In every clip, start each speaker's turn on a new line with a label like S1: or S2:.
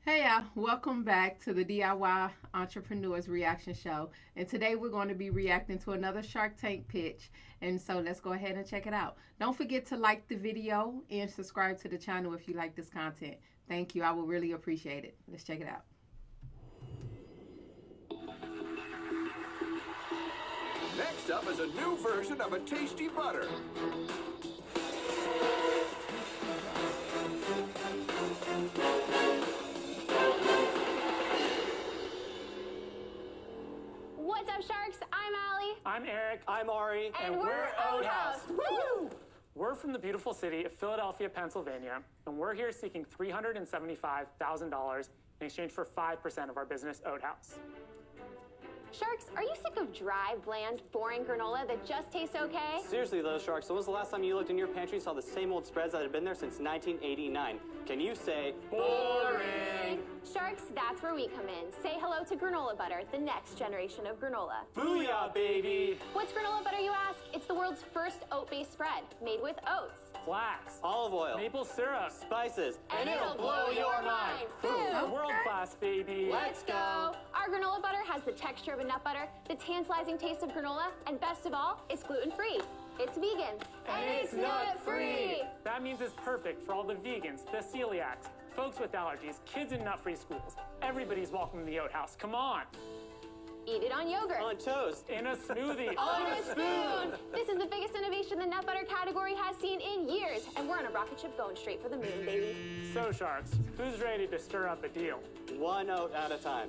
S1: Hey y'all, welcome back to the DIY Entrepreneurs Reaction Show. And today we're going to be reacting to another Shark Tank pitch. And so let's go ahead and check it out. Don't forget to like the video and subscribe to the channel if you like this content. Thank you. I will really appreciate it. Let's check it out.
S2: Next up is a new version of a tasty butter.
S3: What's up, Sharks? I'm Allie.
S4: I'm Eric.
S5: I'm Ari.
S3: And we're Oathouse. Woo!
S4: We're from the beautiful city of Philadelphia, Pennsylvania, and we're here seeking $375,000 in exchange for 5% of our business, Oathouse.
S3: Sharks, are you sick of dry, bland, boring granola that just tastes okay?
S5: Seriously though, Sharks, when was the last time you looked in your pantry and saw the same old spreads that had been there since 1989? Can you say, boring?
S3: Sharks, that's where we come in. Say hello to granola butter, the next generation of granola.
S5: Booyah, baby!
S3: What's granola butter, you ask? It's the world's first oat-based spread, made with oats.
S4: Flax,
S5: Olive oil,
S4: maple syrup,
S5: spices,
S3: And it'll blow your mind. Boom!
S4: world class, baby.
S3: Let's go! Our granola butter has the texture of a nut butter, the tantalizing taste of granola, and best of all, it's gluten-free. It's vegan. And it's nut-free!
S4: That means it's perfect for all the vegans, the celiacs, folks with allergies, kids in nut-free schools. Everybody's welcome to the Oathouse. Come on.
S3: Eat it on yogurt.
S5: on toast,
S4: In a smoothie.
S3: On a spoon! This is the biggest innovation the nut butter category has seen in years, and we're on a rocket ship going straight for the moon, baby.
S4: So, Sharks, who's ready to stir up a deal?
S5: one oat at a time.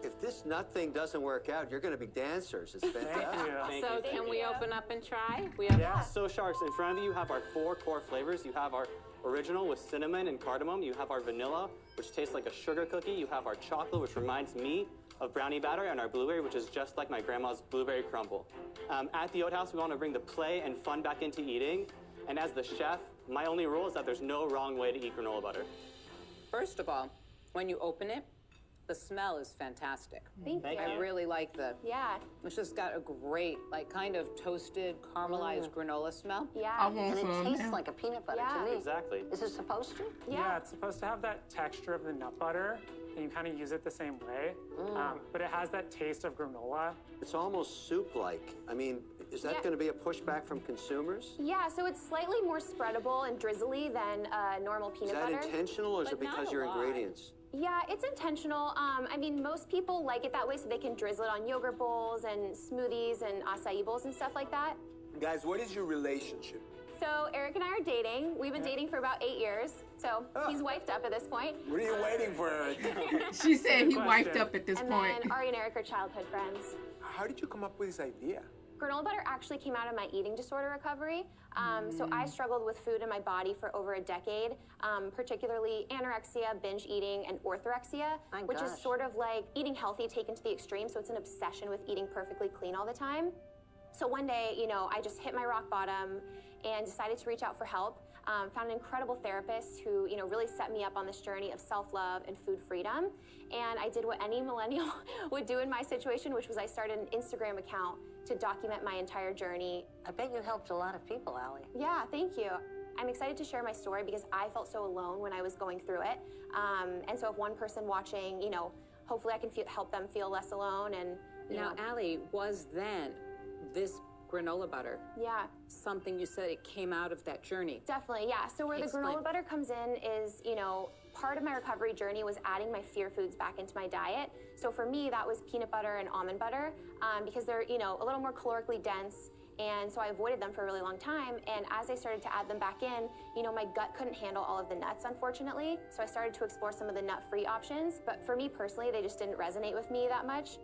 S6: If this nut thing doesn't work out, you're going to be dancers. It's fantastic.
S5: Thank
S7: So
S5: you.
S7: can we open up and try? We have
S4: Yeah.
S5: So, Sharks, in front of you have our 4 core flavors. You have our original with cinnamon and cardamom. You have our vanilla, which tastes like a sugar cookie. You have our chocolate, which reminds me of brownie batter, and our blueberry, which is just like my grandma's blueberry crumble. At the Oathouse, we want to bring the play and fun back into eating. And as the chef, my only rule is that there's no wrong way to eat granola butter.
S7: First of all, when you open it, the smell is fantastic.
S3: Thank you.
S7: I really like
S3: Yeah,
S7: it's just got a great, like, kind of toasted, caramelized granola smell.
S1: I
S3: yeah.
S1: want
S8: And it
S1: some.
S8: tastes like a peanut butter
S3: Yeah.
S8: to me.
S5: Exactly.
S8: Is it supposed to?
S4: Yeah, it's supposed to have that texture of the nut butter, and you kind of use it the same way. But it has that taste of granola.
S6: It's almost soup-like. I mean, is that
S3: Yeah.
S6: going to be a pushback from consumers?
S3: Yeah, so it's slightly more spreadable and drizzly than normal
S6: Is
S3: peanut
S6: that
S3: butter.
S6: intentional, or is
S7: But
S6: it because
S7: not a
S6: your
S7: lot.
S6: ingredients?
S3: Yeah, it's intentional. I mean, most people like it that way so they can drizzle it on yogurt bowls and smoothies and acai bowls and stuff like that.
S2: Guys, what is your relationship?
S3: So Eric and I are dating. We've been dating for about 8 years. So he's wifed up at this point.
S2: What are you waiting for, Eric?
S1: She said he
S4: Good
S1: wiped
S4: question.
S1: up at this
S3: And
S1: point.
S3: then Ari and Eric are childhood friends.
S2: How did you come up with this idea?
S3: Granola butter actually came out of my eating disorder recovery. So I struggled with food in my body for over a decade, particularly anorexia, binge eating, and orthorexia,
S8: My
S3: which is
S8: gosh.
S3: sort of like eating healthy taken to the extreme. So it's an obsession with eating perfectly clean all the time. So one day, I just hit my rock bottom and decided to reach out for help. Found an incredible therapist who, really set me up on this journey of self-love and food freedom. And I did what any millennial would do in my situation, which was I started an Instagram account to document my entire journey.
S8: I bet you helped a lot of people, Allie.
S3: Yeah, thank you. I'm excited to share my story because I felt so alone when I was going through it. And so if one person watching, hopefully I can help them feel less alone. And
S7: Now, Allie, was then this granola butter
S3: yeah.
S7: something you said it came out of that journey?
S3: Definitely, yeah. So where the
S7: Explain.
S3: granola butter comes in is, part of my recovery journey was adding my fear foods back into my diet. So for me, that was peanut butter and almond butter because they're, a little more calorically dense. And so I avoided them for a really long time. And as I started to add them back in, my gut couldn't handle all of the nuts, unfortunately. So I started to explore some of the nut-free options. But for me personally, they just didn't resonate with me that much.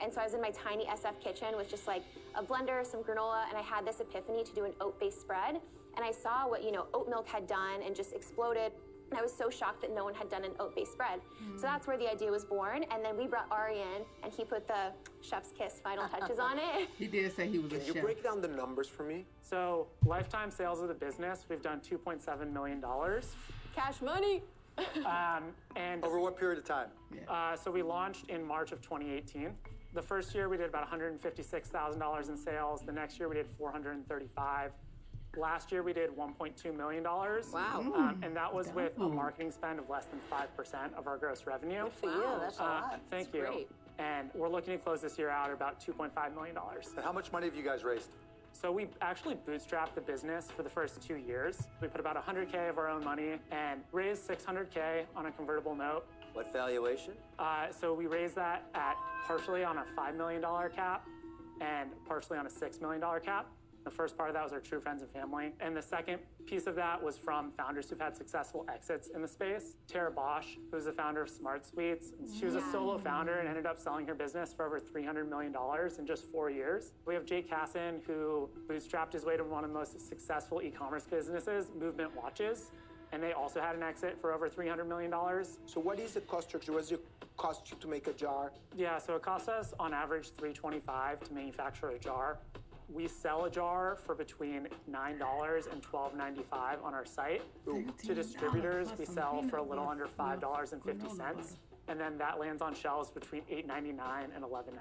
S3: And so I was in my tiny SF kitchen with just like a blender, some granola, and I had this epiphany to do an oat-based spread. And I saw what, oat milk had done and just exploded. And I was so shocked that no one had done an oat-based spread. So that's where the idea was born. And then we brought Ari in, and he put the chef's kiss final touches on it.
S1: He did say he was a
S2: Can you
S1: chef.
S2: break down the numbers for me?
S4: So, lifetime sales of the business, we've done $2.7 million.
S3: Cash money.
S4: And
S6: Over what period of time?
S4: so we launched in March of 2018. The first year we did about $156,000 in sales. The next year we did $435,000. Last year we did $1.2 million.
S7: Wow.
S4: And that was with a marketing spend of less than 5% of our gross revenue.
S8: Good for you. That's a lot.
S4: Thank
S7: That's
S4: you.
S7: great.
S4: And we're looking to close this year out at about $2.5 million.
S9: And how much money have you guys raised?
S4: So we actually bootstrapped the business for the first 2 years. We put about $100K of our own money and raised $600K on a convertible note.
S6: What valuation?
S4: So we raised that at partially on a $5 million cap and partially on a $6 million cap. The first part of that was our true friends and family. And the second piece of that was from founders who've had successful exits in the space. Tara Bosch, who's the founder of Smart Suites. She was a solo founder and ended up selling her business for over $300 million in just 4 years. We have Jake Casson, who bootstrapped his way to one of the most successful e-commerce businesses, Movement Watches. And they also had an exit for over $300 million.
S10: So what is the cost structure? What does it cost you to make a jar?
S4: Yeah, so it costs us on average $325 to manufacture a jar. We sell a jar for between $9 and $12.95 on our site. To distributors, we sell for a little under $5.50. And then that lands on shelves between $8.99 and $11.99.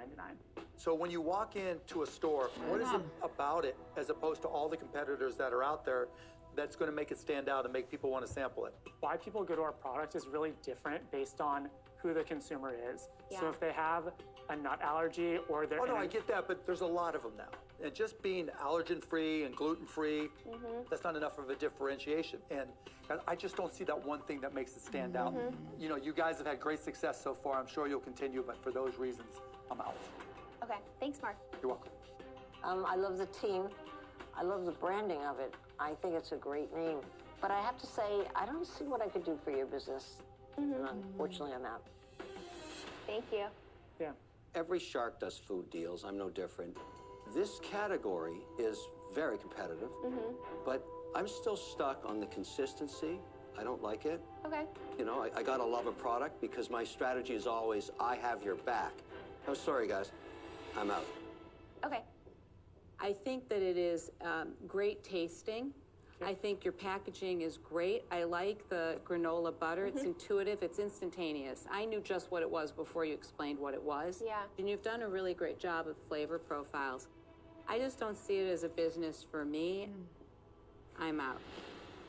S9: So when you walk into a store, what is it about it, as opposed to all the competitors that are out there, that's going to make it stand out and make people want to sample it?
S4: Why people go to our product is really different based on who the consumer is. So if they have a nut allergy or they're...
S9: Oh, no, I get that, but there's a lot of them now. And just being allergen-free and gluten-free, that's not enough of a differentiation. And I just don't see that one thing that makes it stand out. You know, you guys have had great success so far. I'm sure you'll continue, but for those reasons, I'm out.
S3: Okay, thanks, Mark.
S9: You're welcome.
S8: I love the team. I love the branding of it. I think it's a great name. But I have to say, I don't see what I could do for your business. And unfortunately, I'm out.
S3: Thank you.
S4: Yeah.
S6: Every shark does food deals. I'm no different. This category is very competitive, but I'm still stuck on the consistency. I don't like it.
S3: Okay.
S6: You know, I gotta love a product because my strategy is always, I have your back. I'm sorry, guys. I'm out.
S3: Okay.
S7: I think that it is great tasting. I think your packaging is great. I like the granola butter. It's intuitive. It's instantaneous. I knew just what it was before you explained what it was.
S3: Yeah.
S7: And you've done a really great job of flavor profiles. I just don't see it as a business for me. I'm out.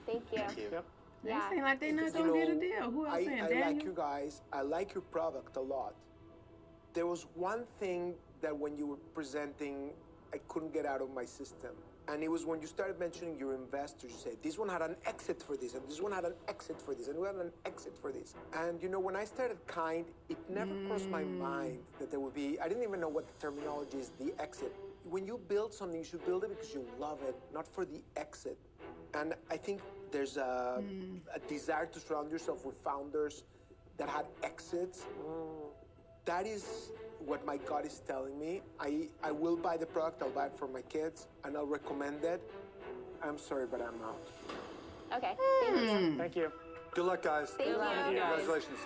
S3: Thank you.
S4: Yep.
S1: They
S3: Yeah.
S1: seem like they're not gonna get a deal. Who else saying?
S10: I
S1: Daniel?
S10: like you guys. I like your product a lot. There was one thing that when you were presenting, I couldn't get out of my system. And it was when you started mentioning your investors, you said, this one had an exit for this, and this one had an exit for this, and we had an exit for this. And you know, when I started Kind, it never crossed my mind that there would be, I didn't even know what the terminology is, the exit. When you build something, you should build it because you love it, not for the exit. And I think there's a desire to surround yourself with founders that had exits. That is what my gut is telling me. I will buy the product, I'll buy it for my kids, and I'll recommend it. I'm sorry, but I'm out.
S3: Okay. Thank you.
S4: Thank you.
S9: Good luck, guys.
S3: Thank you.
S9: Congratulations.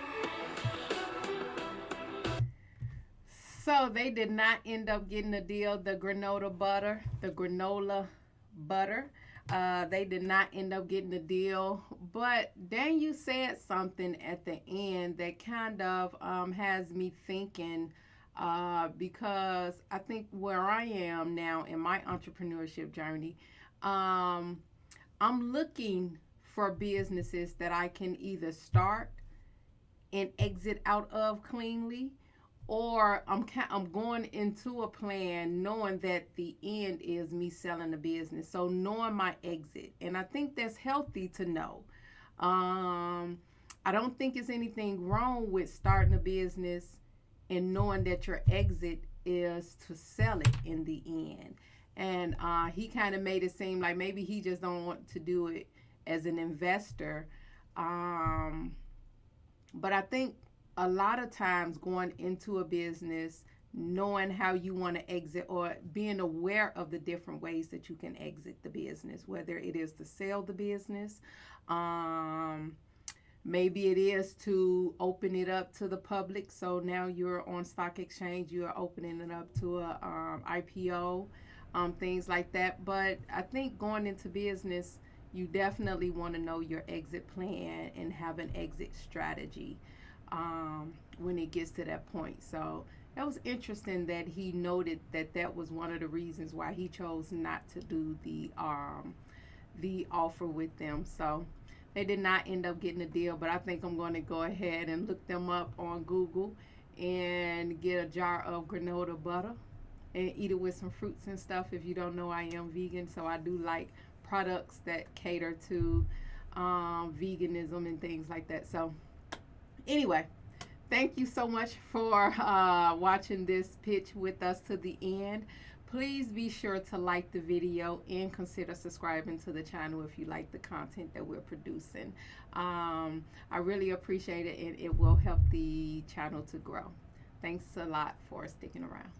S1: So they did not end up getting a deal. The granola butter. They did not end up getting a deal. But then you said something at the end that kind of has me thinking, because I think where I am now in my entrepreneurship journey, I'm looking for businesses that I can either start and exit out of cleanly, or I'm going into a plan knowing that the end is me selling the business. So knowing my exit. And I think that's healthy to know. I don't think it's anything wrong with starting a business and knowing that your exit is to sell it in the end. And he kind of made it seem like maybe he just don't want to do it as an investor. But I think a lot of times going into a business, knowing how you want to exit or being aware of the different ways that you can exit the business, whether it is to sell the business, maybe it is to open it up to the public. So now you're on stock exchange, you're opening it up to a IPO, things like that. But I think going into business, you definitely want to know your exit plan and have an exit strategy when it gets to that point. So that was interesting that he noted that that was one of the reasons why he chose not to do the the offer with them. So they did not end up getting a deal, but I think I'm going to go ahead and look them up on Google and get a jar of granola butter and eat it with some fruits and stuff. If you don't know, I am vegan, so I do like products that cater to veganism and things like that. So anyway, thank you so much for watching this pitch with us to the end. Please be sure to like the video and consider subscribing to the channel if you like the content that we're producing. I really appreciate it, and it will help the channel to grow. Thanks a lot for sticking around.